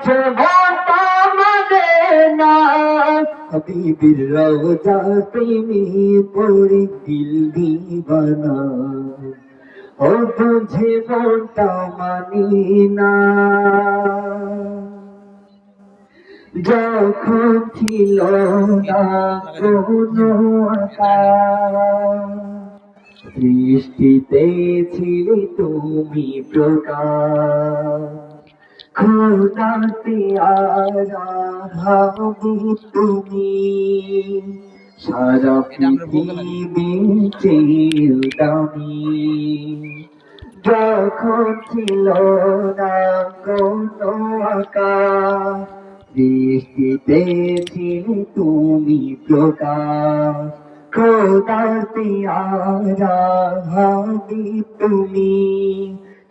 জীবনটা মানে না হাবিবির রওজা প্রেমে পড়ে দিল দিবানা ও বুঝে মনটা মানি না যখন ছিল না কোনো আকাশ সৃষ্টিতে ছিলে তুমি প্রকাশ খোদাতে আরাহাবি তুমি সারা পৃথিবী চেয়ে দামি যখন ছিল না কোনো আকাশ সৃষ্টিতে ছিলে তুমি প্রকাশ খোদাতে আরাহাবি তুমি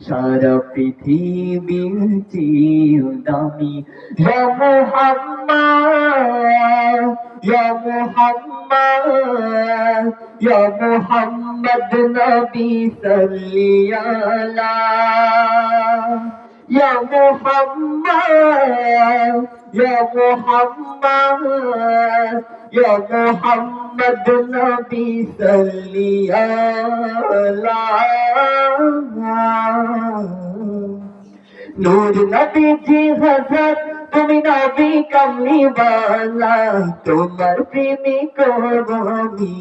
সারা পৃথিবীর চেয়ে দামি ইয়া মুহাম্মদ ইয়া মুহাম্মদ ইয়া মুহাম্মদ নবী সাল্লি আলা ইয়া মুহাম্মদ ইয়া মুহাম্মদ ইয়া মুহাম্মদ নবী সাল্লি আলা নূর নবীজি হযরত তুমি নবী কামলি ওয়ালা তোমার প্রেমে করব আমি